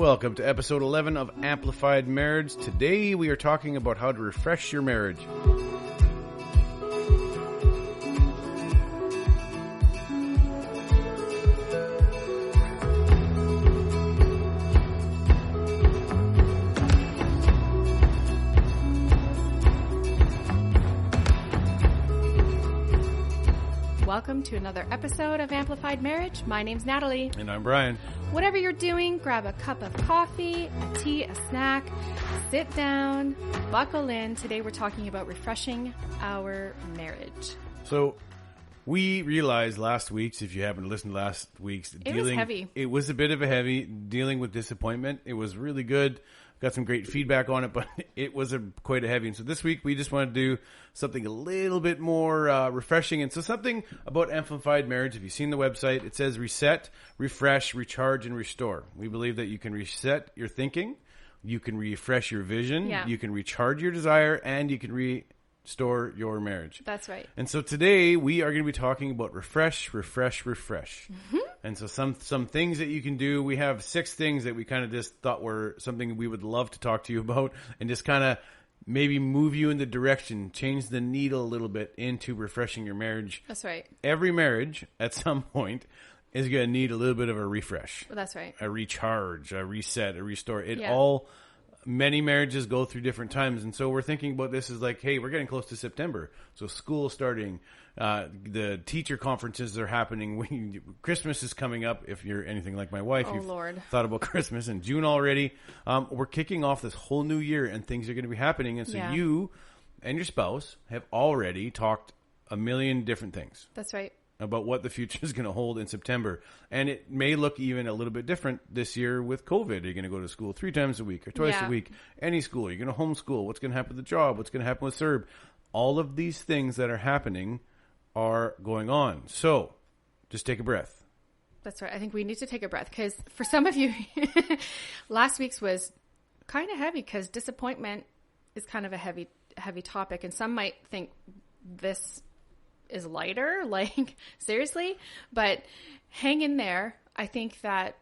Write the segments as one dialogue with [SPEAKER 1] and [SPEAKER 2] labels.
[SPEAKER 1] Welcome to episode 11 of Amplified Marriage. Today we are talking about how to refresh your marriage.
[SPEAKER 2] Welcome to another episode of Amplified Marriage. My name's Natalie.
[SPEAKER 1] And I'm Brian.
[SPEAKER 2] Whatever you're doing, grab a cup of coffee, a tea, a snack, sit down, buckle in. Today we're talking about refreshing our marriage.
[SPEAKER 1] So we realized last week's, if you haven't listened to last week's,
[SPEAKER 2] It was heavy.
[SPEAKER 1] It was a bit of a heavy dealing with disappointment. It was really good. Got some great feedback on it, but it was quite a heavy. And so this week we just want to do something a little bit more refreshing. And so something about Amplified Marriage. If you've seen the website, it says reset, refresh, recharge, and restore. We believe that you can reset your thinking, you can refresh your vision, you can recharge your desire, and you can restore your marriage.
[SPEAKER 2] That's right.
[SPEAKER 1] And so today we are going to be talking about refresh, refresh, refresh. Mm-hmm. And so some things that you can do. We have 6 things that we kind of just thought were something we would love to talk to you about and just kind of maybe move you in the direction, change the needle a little bit into refreshing your marriage.
[SPEAKER 2] That's right.
[SPEAKER 1] Every marriage at some point is going to need a little bit of a refresh.
[SPEAKER 2] That's right.
[SPEAKER 1] A recharge, a reset, a restore. Many marriages go through different times. And so we're thinking about this as like, hey, we're getting close to September. So school starting, the teacher conferences are happening. Christmas is coming up. If you're anything like my wife, you've thought about Christmas in June already. We're kicking off this whole new year and things are going to be happening. And so you and your spouse have already talked a million different things.
[SPEAKER 2] That's right.
[SPEAKER 1] About what the future is going to hold in September. And it may look even a little bit different this year with COVID. Are you going to go to school 3 times a week or twice a week? Any school? Are you going to homeschool? What's going to happen with the job? What's going to happen with CERB? All of these things that are happening are going on. So just take a breath.
[SPEAKER 2] That's right. I think we need to take a breath because for some of you, last week's was kind of heavy because disappointment is kind of a heavy topic. And some might think this is lighter, like seriously, but hang in there. I think that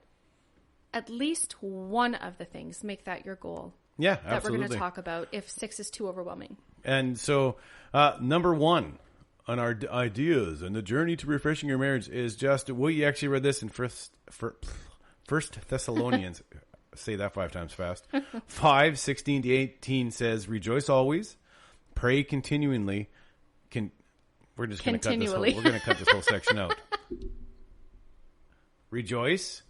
[SPEAKER 2] at least one of the things, make that your goal.
[SPEAKER 1] Yeah,
[SPEAKER 2] that
[SPEAKER 1] absolutely.
[SPEAKER 2] We're going to talk about if 6 is too overwhelming.
[SPEAKER 1] And so number 1 on our ideas and the journey to refreshing your marriage is just, we actually read this in First Thessalonians, say that 5 times fast, 5:16-18 says, rejoice always, pray continually. We're just going to cut this whole section out. Rejoice,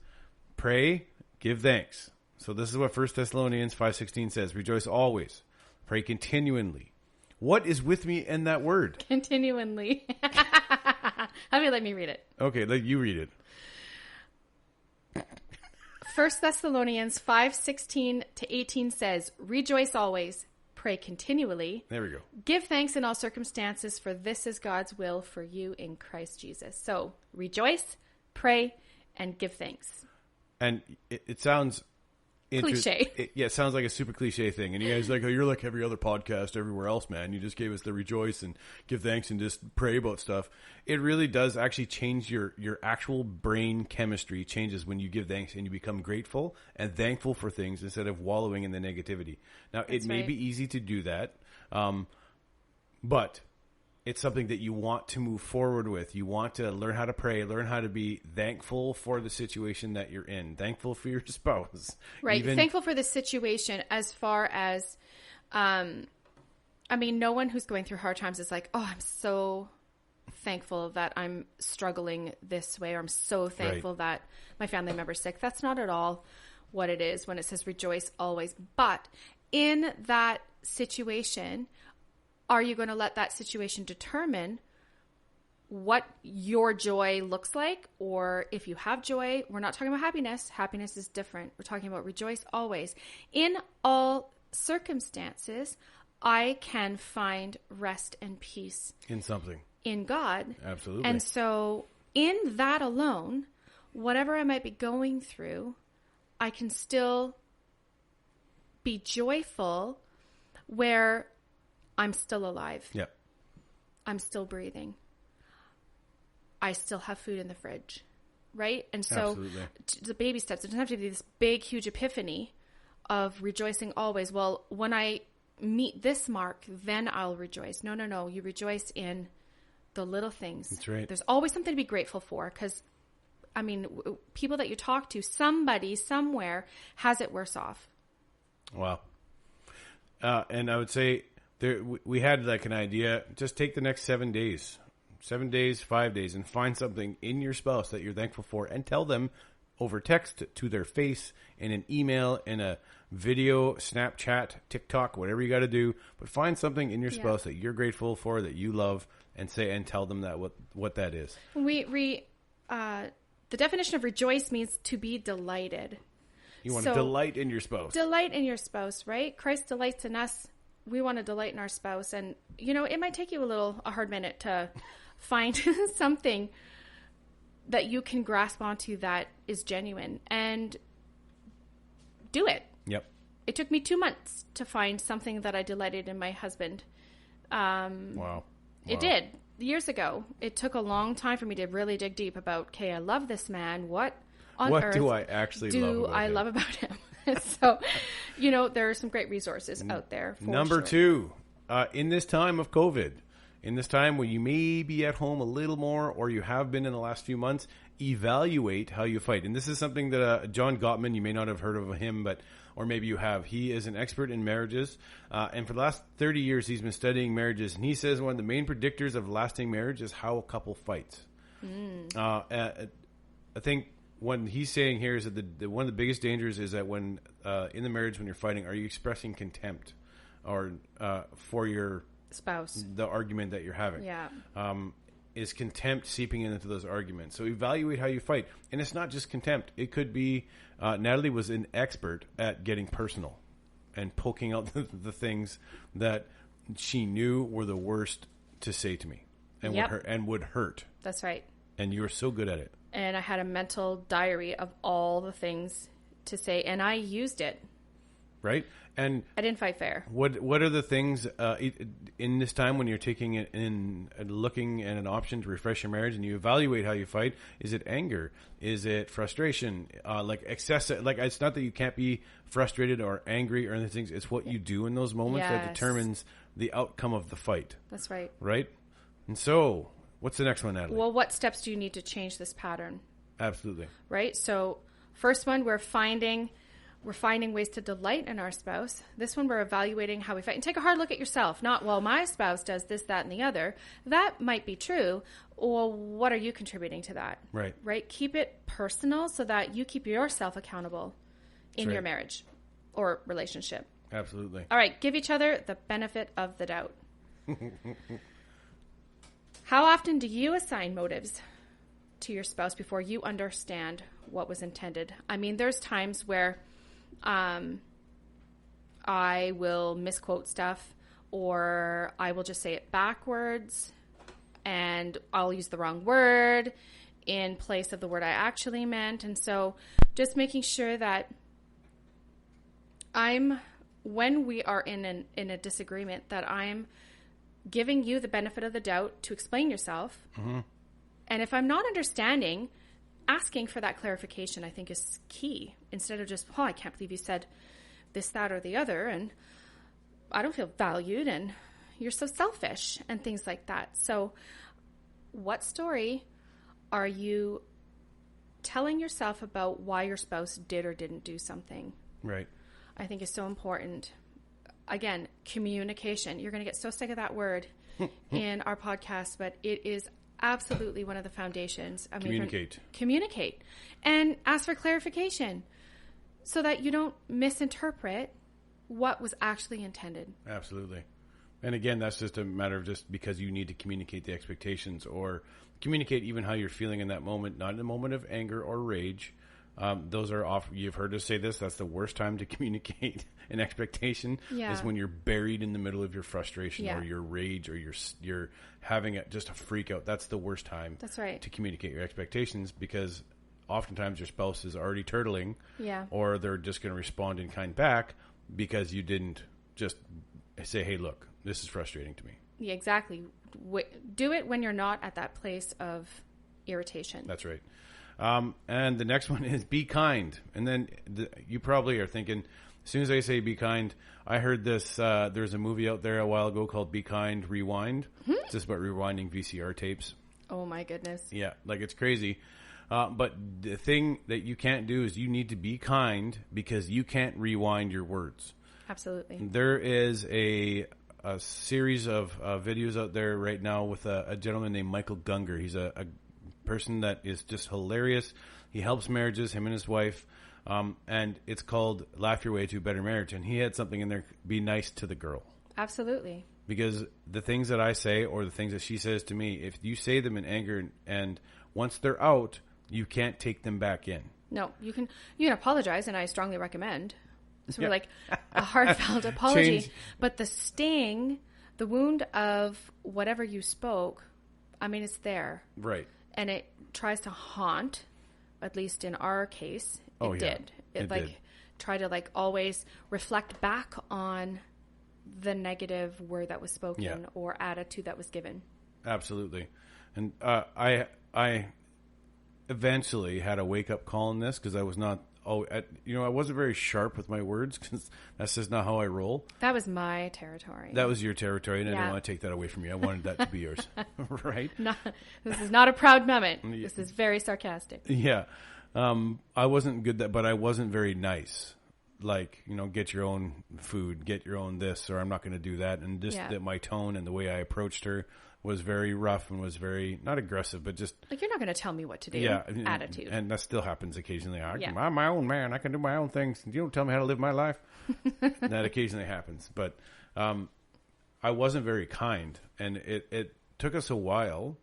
[SPEAKER 1] pray, give thanks. So this is what 1 Thessalonians 5:16 says. Rejoice always, pray continually. What is with me in that word?
[SPEAKER 2] Continually. Let me read it.
[SPEAKER 1] Okay, let you read it.
[SPEAKER 2] 1 Thessalonians 5:16-18 says, rejoice always, pray continually.
[SPEAKER 1] There we go. Give
[SPEAKER 2] thanks in all circumstances, for this is God's will for you in Christ Jesus. So rejoice, pray, and give thanks.
[SPEAKER 1] And it sounds
[SPEAKER 2] cliche.
[SPEAKER 1] It sounds like a super cliche thing. And you guys like, oh, you're like every other podcast everywhere else, man. You just gave us the rejoice and give thanks and just pray about stuff. It really does actually change your actual brain chemistry changes when you give thanks and you become grateful and thankful for things instead of wallowing in the negativity. Now, it may be easy to do that, but it's something that you want to move forward with. You want to learn how to pray, learn how to be thankful for the situation that you're in, thankful for your spouse.
[SPEAKER 2] Right. Thankful for the situation as far as, no one who's going through hard times is like, oh, I'm so thankful that I'm struggling this way, or I'm so thankful that my family member's sick. That's not at all what it is when it says rejoice always. But in that situation, are you going to let that situation determine what your joy looks like? Or if you have joy, we're not talking about happiness. Happiness is different. We're talking about rejoice always. In all circumstances, I can find rest and peace.
[SPEAKER 1] In something.
[SPEAKER 2] In God.
[SPEAKER 1] Absolutely.
[SPEAKER 2] And so in that alone, whatever I might be going through, I can still be joyful where I'm still alive.
[SPEAKER 1] Yeah.
[SPEAKER 2] I'm still breathing. I still have food in the fridge. right? And so the baby steps. It doesn't have to be this big, huge epiphany of rejoicing always. Well, when I meet this mark, then I'll rejoice. No. You rejoice in the little things.
[SPEAKER 1] That's right.
[SPEAKER 2] There's always something to be grateful for, because, I mean, people that you talk to, somebody somewhere has it worse off.
[SPEAKER 1] Wow. And I would say we had like an idea, just take the next 7 days, 5 days, and find something in your spouse that you're thankful for and tell them over text, to their face, in an email, in a video, Snapchat, TikTok, whatever you got to do. But find something in your spouse that you're grateful for, that you love, and tell them that what that is.
[SPEAKER 2] The definition of rejoice means to be delighted.
[SPEAKER 1] You want to delight in your spouse.
[SPEAKER 2] Delight in your spouse, right? Christ delights in us. We want to delight in our spouse. And, it might take you a hard minute to find something that you can grasp onto that is genuine, and do it.
[SPEAKER 1] Yep.
[SPEAKER 2] It took me 2 months to find something that I delighted in my husband.
[SPEAKER 1] Wow.
[SPEAKER 2] It did. Years ago. It took a long time for me to really dig deep about, okay, I love this man. What on earth
[SPEAKER 1] do I actually love about him?
[SPEAKER 2] So, there are some great resources out there.
[SPEAKER 1] Number 2, in this time of COVID, in this time where you may be at home a little more, or you have been in the last few months, evaluate how you fight. And this is something that John Gottman, you may not have heard of him, or maybe you have. He is an expert in marriages. And for the last 30 years, he's been studying marriages. And he says one of the main predictors of lasting marriage is how a couple fights. I think what he's saying here is that one of the biggest dangers is that when in the marriage, when you're fighting, are you expressing contempt or for your spouse, the argument that you're having? Is contempt seeping into those arguments? So evaluate how you fight. And it's not just contempt. It could be Natalie was an expert at getting personal and poking out the things that she knew were the worst to say to me and would hurt.
[SPEAKER 2] That's right.
[SPEAKER 1] And you were so good at it.
[SPEAKER 2] And I had a mental diary of all the things to say, and I used it.
[SPEAKER 1] Right? And
[SPEAKER 2] I didn't fight fair.
[SPEAKER 1] What are the things in this time when you're taking it in and looking at an option to refresh your marriage, and you evaluate how you fight? Is it anger? Is it frustration? Like excessive? Like, it's not that you can't be frustrated or angry or anything. It's what you do in those moments that determines the outcome of the fight.
[SPEAKER 2] That's right.
[SPEAKER 1] Right? And so, what's the next one, Natalie?
[SPEAKER 2] Well, what steps do you need to change this pattern?
[SPEAKER 1] Absolutely.
[SPEAKER 2] Right? So, first one, we're finding ways to delight in our spouse. This one, we're evaluating how we fight. And take a hard look at yourself. Not, well, my spouse does this, that, and the other. That might be true. Or what are you contributing to that?
[SPEAKER 1] Right.
[SPEAKER 2] Right? Keep it personal so that you keep yourself accountable in your marriage or relationship.
[SPEAKER 1] Absolutely.
[SPEAKER 2] All right. Give each other the benefit of the doubt. How often do you assign motives to your spouse before you understand what was intended? I mean, there's times where I will misquote stuff, or I will just say it backwards, and I'll use the wrong word in place of the word I actually meant. And so just making sure that when we are in a disagreement, that I'm giving you the benefit of the doubt to explain yourself. Mm-hmm. And if I'm not understanding, asking for that clarification, I think, is key. Instead of just, oh, I can't believe you said this, that, or the other, and I don't feel valued, and you're so selfish, and things like that. So what story are you telling yourself about why your spouse did or didn't do something?
[SPEAKER 1] Right.
[SPEAKER 2] I think is so important. Again, communication. You're going to get so sick of that word in our podcast, but it is absolutely one of the foundations. Communicate. And ask for clarification so that you don't misinterpret what was actually intended.
[SPEAKER 1] Absolutely. And again, that's just a matter of just because you need to communicate the expectations or communicate even how you're feeling in that moment, not in a moment of anger or rage. Those are off. You've heard us say this. That's the worst time to communicate an expectation is when you're buried in the middle of your frustration or your rage, or you're having just a freak out. That's the worst time.
[SPEAKER 2] That's right.
[SPEAKER 1] To communicate your expectations, because oftentimes your spouse is already turtling, or they're just going to respond in kind back because you didn't just say, "Hey, look, this is frustrating to me."
[SPEAKER 2] Yeah, exactly. Do it when you're not at that place of irritation.
[SPEAKER 1] That's right. And the next one is be kind. And then you probably are thinking, as soon as I say be kind, I heard this, there's a movie out there a while ago called Be Kind, Rewind. It's just about rewinding VCR tapes.
[SPEAKER 2] Oh my goodness.
[SPEAKER 1] Yeah, like it's crazy. But the thing that you can't do is you need to be kind because you can't rewind your words.
[SPEAKER 2] Absolutely.
[SPEAKER 1] There is a series of videos out there right now with a gentleman named Michael Gungor. He's a person that is just hilarious. He helps marriages, him and his wife. And it's called Laugh Your Way to a Better Marriage. And he had something in there, be nice to the girl.
[SPEAKER 2] Absolutely.
[SPEAKER 1] Because the things that I say or the things that she says to me, if you say them in anger and once they're out, you can't take them back in.
[SPEAKER 2] No, you can apologize, and I strongly recommend. So we're like a heartfelt apology. But the sting, the wound of whatever you spoke, I mean, it's there.
[SPEAKER 1] Right.
[SPEAKER 2] And it tries to haunt, at least in our case, it did. It did. Try to always reflect back on the negative word that was spoken or attitude that was given. Absolutely.
[SPEAKER 1] And I eventually had a wake-up call in this because I was not, I wasn't very sharp with my words because that's just not how I roll.
[SPEAKER 2] That was my territory.
[SPEAKER 1] That was your territory, and I didn't want to take that away from you. I wanted that to be yours, right?
[SPEAKER 2] This is not a proud moment. This is very sarcastic.
[SPEAKER 1] Yeah. I wasn't good but I wasn't very nice. Get your own food, get your own this, or I'm not going to do that. And just that my tone and the way I approached her was very rough and was very, not aggressive, but just...
[SPEAKER 2] you're not going to tell me what to do. Attitude.
[SPEAKER 1] And that still happens occasionally. I'm my own man. I can do my own things. You don't tell me how to live my life. That occasionally happens. But I wasn't very kind. And it took us a while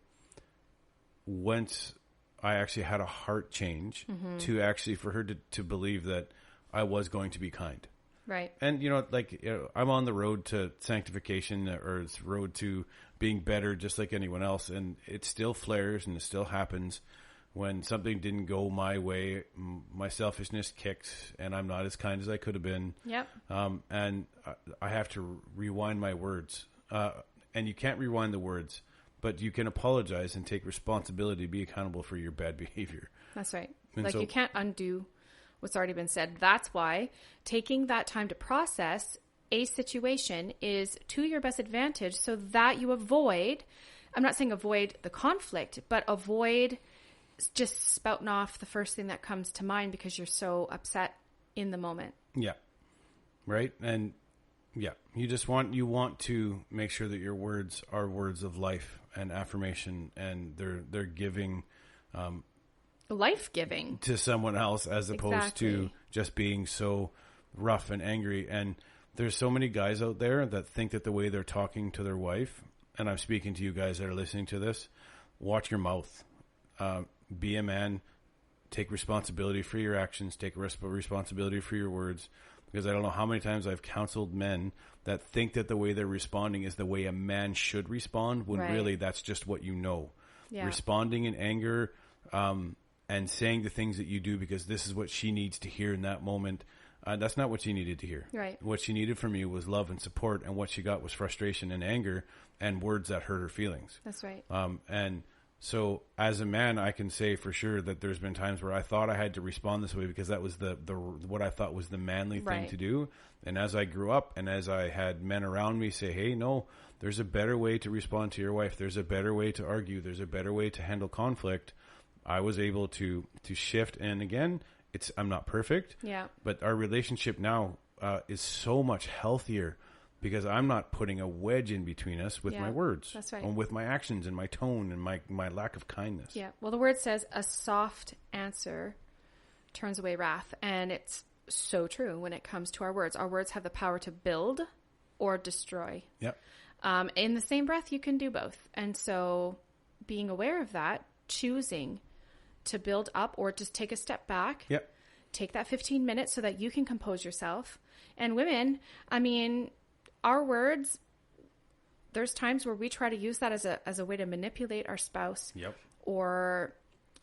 [SPEAKER 1] once I actually had a heart change to actually, for her to believe that I was going to be kind.
[SPEAKER 2] Right.
[SPEAKER 1] And, I'm on the road to sanctification or it's road to being better just like anyone else. And it still flares and it still happens when something didn't go my way. My selfishness kicked and I'm not as kind as I could have been.
[SPEAKER 2] Yep.
[SPEAKER 1] And I have to rewind my words. And you can't rewind the words, but you can apologize and take responsibility, be accountable for your bad behavior.
[SPEAKER 2] That's right. And you can't undo what's already been said. That's why taking that time to process a situation is to your best advantage so that you avoid, I'm not saying avoid the conflict, but avoid just spouting off the first thing that comes to mind because you're so upset in the moment.
[SPEAKER 1] Yeah. Right. And you want to make sure that your words are words of life and affirmation and they're giving,
[SPEAKER 2] life-giving
[SPEAKER 1] to someone else as opposed to just being so rough and angry. And there's so many guys out there that think that the way they're talking to their wife, and I'm speaking to you guys that are listening to this, watch your mouth. Be a man. Take responsibility for your actions. Take responsibility for your words. Because I don't know how many times I've counseled men that think that the way they're responding is the way a man should respond, when really that's just what you know. Yeah. Responding in anger, and saying the things that you do because this is what she needs to hear in that moment. That's not what she needed to hear.
[SPEAKER 2] Right.
[SPEAKER 1] What she needed from you was love and support, and what she got was frustration and anger and words that hurt her feelings.
[SPEAKER 2] That's right.
[SPEAKER 1] And so as a man, I can say for sure that there's been times where I thought I had to respond this way because that was the what I thought was the manly thing to do. And as I grew up and as I had men around me say, hey, no, there's a better way to respond to your wife. There's a better way to argue. There's a better way to handle conflict. I was able to shift. And again, I'm not perfect.
[SPEAKER 2] Yeah. But
[SPEAKER 1] our relationship now is so much healthier because I'm not putting a wedge in between us with my words.
[SPEAKER 2] That's right.
[SPEAKER 1] And with my actions and my tone and my lack of kindness.
[SPEAKER 2] Yeah. Well, the word says a soft answer turns away wrath. And it's so true when it comes to our words. Our words have the power to build or destroy.
[SPEAKER 1] Yep.
[SPEAKER 2] In the same breath, you can do both. And so being aware of that, choosing to build up or just take a step back.
[SPEAKER 1] Yep.
[SPEAKER 2] Take that 15 minutes so that you can compose yourself. And women, I mean, our words, there's times where we try to use that as a way to manipulate our spouse.
[SPEAKER 1] Yep.
[SPEAKER 2] Or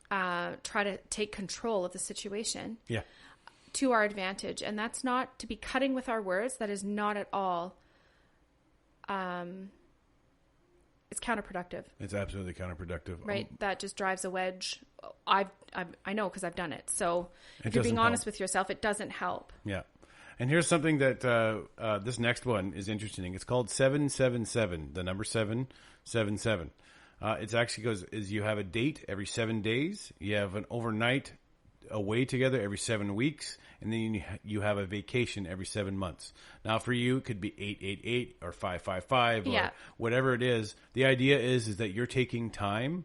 [SPEAKER 2] try to take control of the situation.
[SPEAKER 1] Yeah.
[SPEAKER 2] To our advantage. And that's not to be cutting with our words. That is not at all. It's counterproductive.
[SPEAKER 1] It's absolutely counterproductive.
[SPEAKER 2] Right? That just drives a wedge. I know because I've done it. So if you're being
[SPEAKER 1] doesn't
[SPEAKER 2] honest
[SPEAKER 1] help.
[SPEAKER 2] with yourself, it doesn't help.
[SPEAKER 1] Yeah. And here's something that this next one is interesting. It's called 777, the number 777. It actually goes is you have a date every 7 days. You have an overnight away together every 7 weeks. And then you have a vacation every 7 months. Now, for you, it could be 888 or 555 or whatever it is. The idea is that you're taking time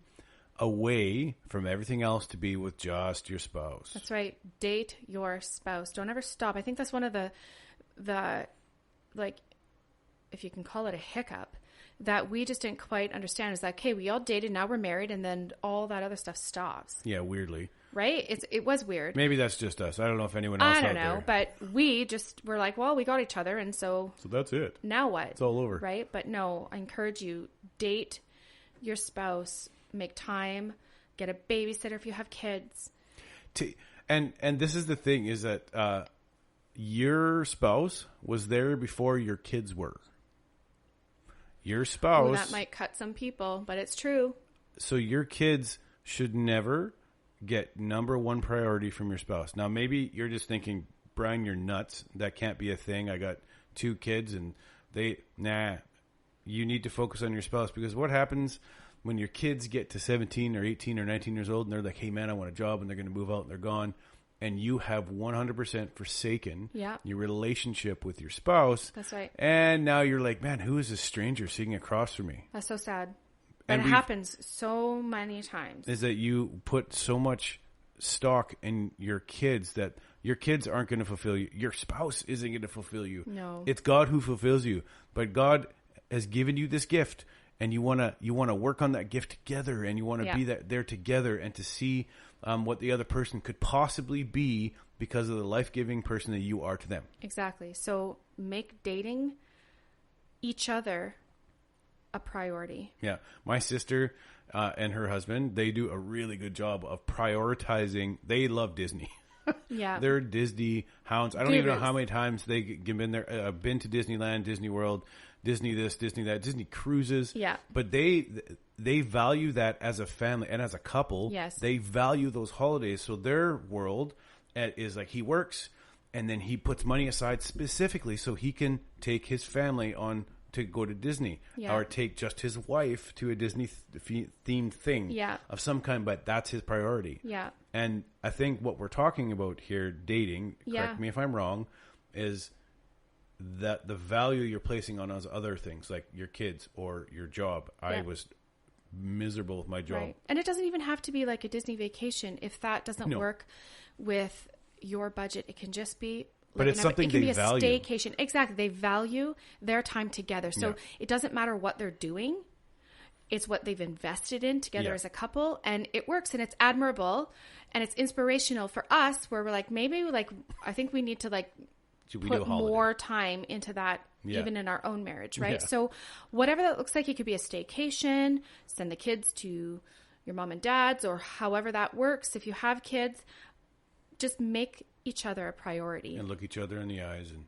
[SPEAKER 1] away from everything else to be with just your spouse.
[SPEAKER 2] That's right. Date your spouse. Don't ever stop. I think that's one of the like, if you can call it a hiccup, that we just didn't quite understand is that, okay, we all dated, now we're married, and then all that other stuff stops.
[SPEAKER 1] Yeah, weirdly.
[SPEAKER 2] Right? It was weird.
[SPEAKER 1] Maybe that's just us. I don't know if anyone else
[SPEAKER 2] I don't
[SPEAKER 1] out
[SPEAKER 2] know,
[SPEAKER 1] there.
[SPEAKER 2] but we just were like, well, we got each other, and so
[SPEAKER 1] that's it.
[SPEAKER 2] now what?
[SPEAKER 1] It's all over.
[SPEAKER 2] Right? But no, I encourage you, date your spouse, make time, get a babysitter if you have kids.
[SPEAKER 1] And this is the thing, is that your spouse was there before your kids were. Your spouse...
[SPEAKER 2] Ooh, that might cut some people, but it's true.
[SPEAKER 1] So your kids should never get number one priority from your spouse. Now, maybe you're just thinking, Brian, you're nuts. That can't be a thing. I got 2 kids and you need to focus on your spouse, because what happens when your kids get to 17 or 18 or 19 years old and they're like, hey man, I want a job, and they're going to move out and they're gone, and you have 100% forsaken your relationship with your spouse.
[SPEAKER 2] That's right.
[SPEAKER 1] And now you're like, man, who is this stranger sitting across from me?
[SPEAKER 2] That's so sad. But it happens so many times.
[SPEAKER 1] Is that you put so much stock in your kids that your kids aren't going to fulfill you. Your spouse isn't going to fulfill you.
[SPEAKER 2] No.
[SPEAKER 1] It's God who fulfills you. But God has given you this gift, and you want to work on that gift together, and you want to be there together, and to see what the other person could possibly be because of the life-giving person that you are to them.
[SPEAKER 2] Exactly. So make dating each other a priority.
[SPEAKER 1] Yeah. My sister and her husband, they do a really good job of prioritizing. They love Disney.
[SPEAKER 2] Yeah.
[SPEAKER 1] They're Disney hounds. I don't even know how many times they've been there. I've been to Disneyland, Disney World, Disney this, Disney that, Disney cruises.
[SPEAKER 2] Yeah.
[SPEAKER 1] But they value that as a family and as a couple.
[SPEAKER 2] Yes.
[SPEAKER 1] They value those holidays. So their world is like, he works and then he puts money aside specifically so he can take his family on to go to Disney, or take just his wife to a Disney themed thing of some kind, but that's his priority.
[SPEAKER 2] Yeah.
[SPEAKER 1] And I think what we're talking about here, dating, correct me if I'm wrong, is that the value you're placing on those other things, like your kids or your job. I was miserable with my job.
[SPEAKER 2] Right. And it doesn't even have to be like a Disney vacation. If that doesn't work with your budget, it can just be...
[SPEAKER 1] But it's something they value.
[SPEAKER 2] It can be a staycation. Exactly. They value their time together. So it doesn't matter what they're doing. It's what they've invested in together as a couple. And it works, and it's admirable, and it's inspirational for us, where we're like, maybe I think we need to put more time into that, even in our own marriage. Right. Yeah. So whatever that looks like, it could be a staycation, send the kids to your mom and dad's, or however that works. If you have kids, just make each other a priority.
[SPEAKER 1] And look each other in the eyes and...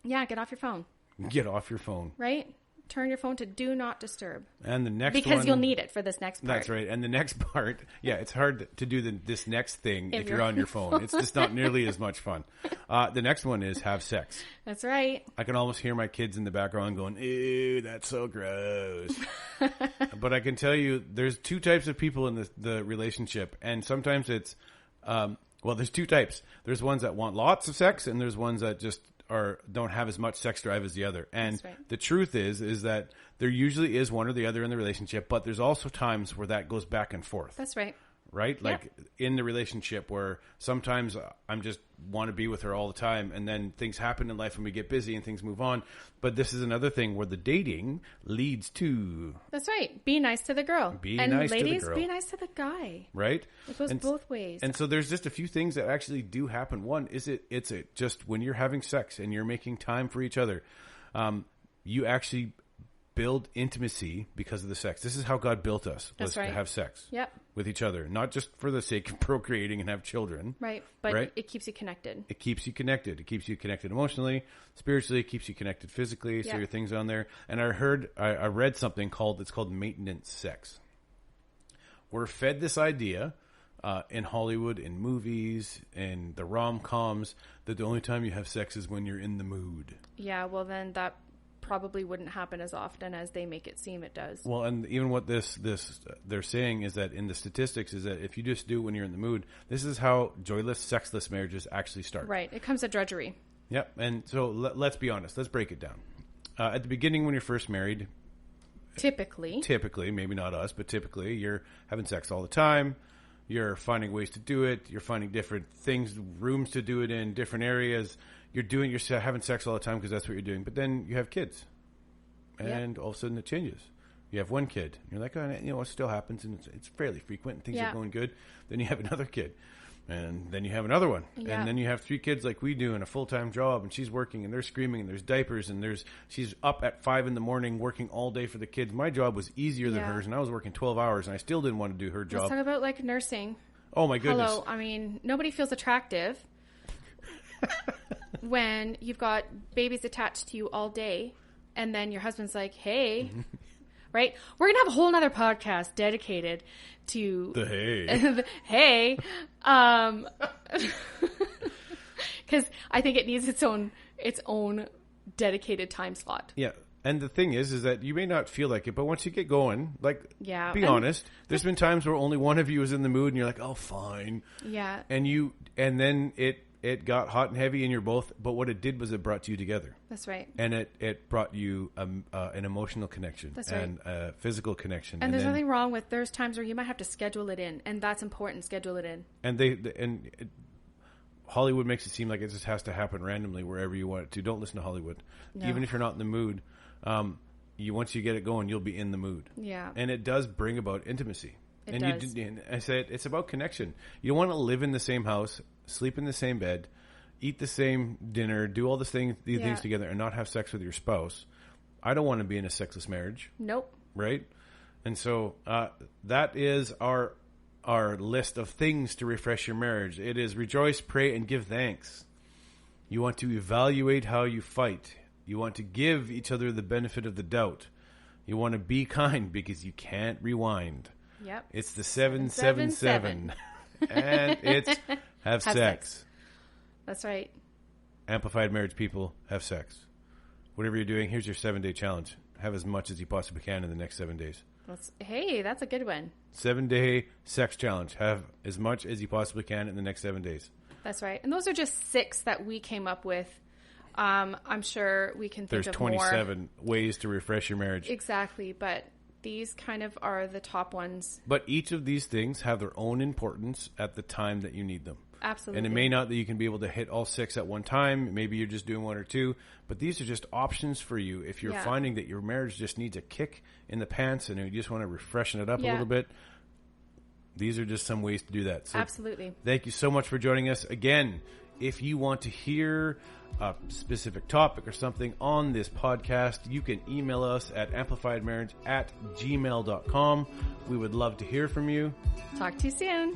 [SPEAKER 2] Yeah, get off your phone.
[SPEAKER 1] Get off your phone.
[SPEAKER 2] Right? Turn your phone to do not disturb.
[SPEAKER 1] And the next
[SPEAKER 2] because you'll need it for this next part.
[SPEAKER 1] That's right. And the next part, it's hard to do this next thing if you're on your phone. It's just not nearly as much fun. The next one is have sex.
[SPEAKER 2] That's right.
[SPEAKER 1] I can almost hear my kids in the background going, ew, that's so gross. But I can tell you, there's 2 types of people in the relationship. And sometimes it's... there's 2 types. There's ones that want lots of sex, and there's ones that just don't have as much sex drive as the other. And the truth is that there usually is one or the other in the relationship, but there's also times where that goes back and forth.
[SPEAKER 2] That's right.
[SPEAKER 1] Right? Like in the relationship where sometimes I'm just want to be with her all the time, and then things happen in life and we get busy and things move on. But this is another thing where the dating leads to... That's right.
[SPEAKER 2] Be nice to the girl.
[SPEAKER 1] Be nice to the girl. And
[SPEAKER 2] ladies, be nice to the guy.
[SPEAKER 1] Right?
[SPEAKER 2] It goes both ways.
[SPEAKER 1] And so there's just a few things that actually do happen. One is it's just when you're having sex and you're making time for each other, you actually build intimacy because of the sex. This is how God built us.
[SPEAKER 2] That's
[SPEAKER 1] was
[SPEAKER 2] right.
[SPEAKER 1] To have sex.
[SPEAKER 2] Yep.
[SPEAKER 1] With each other, not just for the sake of procreating and have children.
[SPEAKER 2] Right. But
[SPEAKER 1] right?
[SPEAKER 2] it keeps you connected.
[SPEAKER 1] It keeps you connected. It keeps you connected emotionally, spiritually. It keeps you connected physically. So your things on there. And I read something it's called maintenance sex. We're fed this idea in Hollywood, in movies, in the rom-coms, that the only time you have sex is when you're in the mood.
[SPEAKER 2] Yeah, well then that probably wouldn't happen as often as they make it seem it does.
[SPEAKER 1] Well, and even what this they're saying is that in the statistics is that if you just do it when you're in the mood, this is how joyless, sexless marriages actually start.
[SPEAKER 2] Right. It comes to drudgery.
[SPEAKER 1] Yep. And so let's be honest. Let's break it down. At the beginning when you're first married,
[SPEAKER 2] Typically,
[SPEAKER 1] maybe not us, but typically you're having sex all the time. You're finding ways to do it. You're finding different things, rooms to do it in, different areas. You're having sex all the time because that's what you're doing. But then you have kids, and all of a sudden it changes. You have one kid. And you're like, oh, it still happens, and it's fairly frequent. And things are going good. Then you have another kid, and then you have another one, and then you have 3 kids like we do, and a full-time job, and she's working, and they're screaming, and there's diapers, and she's up at 5 a.m. working all day for the kids. My job was easier than hers, and I was working 12 hours, and I still didn't want to do her job.
[SPEAKER 2] Let's talk about like nursing.
[SPEAKER 1] Oh my goodness!
[SPEAKER 2] Hello, I mean nobody feels attractive when you've got babies attached to you all day, and then your husband's like, "Hey." Right? We're going to have a whole nother podcast dedicated to
[SPEAKER 1] the hey.
[SPEAKER 2] Hey. Because I think it needs its own dedicated time slot.
[SPEAKER 1] Yeah. And the thing is that you may not feel like it, but once you get going, be honest, there's been times where only one of you is in the mood and you're like, oh, fine.
[SPEAKER 2] Yeah.
[SPEAKER 1] And then it got hot and heavy and you're both, but what it did was it brought you together.
[SPEAKER 2] That's right.
[SPEAKER 1] And it brought you an emotional connection.
[SPEAKER 2] That's right.
[SPEAKER 1] And a physical connection.
[SPEAKER 2] And there's nothing wrong with, there's times where you might have to schedule it in, and that's important, schedule it in.
[SPEAKER 1] And Hollywood makes it seem like it just has to happen randomly wherever you want it to. Don't listen to Hollywood. No. Even if you're not in the mood, once you get it going, you'll be in the mood.
[SPEAKER 2] Yeah.
[SPEAKER 1] And it does bring about intimacy.
[SPEAKER 2] It does.
[SPEAKER 1] And I said it's about connection. You don't want to live in the same house, sleep in the same bed, eat the same dinner, do all these things together, and not have sex with your spouse. I don't want to be in a sexless marriage.
[SPEAKER 2] Nope.
[SPEAKER 1] Right? And so that is our list of things to refresh your marriage. It is rejoice, pray, and give thanks. You want to evaluate how you fight. You want to give each other the benefit of the doubt. You want to be kind because you can't rewind.
[SPEAKER 2] Yep.
[SPEAKER 1] It's the 777. And it's have sex.
[SPEAKER 2] That's right.
[SPEAKER 1] Amplified marriage people, have sex. Whatever you're doing, here's your 7-day challenge. Have as much as you possibly can in the next 7 days.
[SPEAKER 2] That's a good one.
[SPEAKER 1] 7-day sex challenge. Have as much as you possibly can in the next 7 days.
[SPEAKER 2] That's right. And those are just 6 that we came up with. I'm sure we can think of more.
[SPEAKER 1] There's 27 ways to refresh your marriage.
[SPEAKER 2] Exactly, but these kind of are the top ones.
[SPEAKER 1] But each of these things have their own importance at the time that you need them.
[SPEAKER 2] Absolutely.
[SPEAKER 1] And it may not that you can be able to hit all 6 at one time. Maybe you're just doing 1 or 2. But these are just options for you if you're finding that your marriage just needs a kick in the pants and you just want to freshen it up a little bit. These are just some ways to do that. So
[SPEAKER 2] absolutely.
[SPEAKER 1] Thank you so much for joining us. Again, if you want to hear a specific topic or something on this podcast, you can email us at amplifiedmarriage@gmail.com. We would love to hear from you.
[SPEAKER 2] Talk to you soon.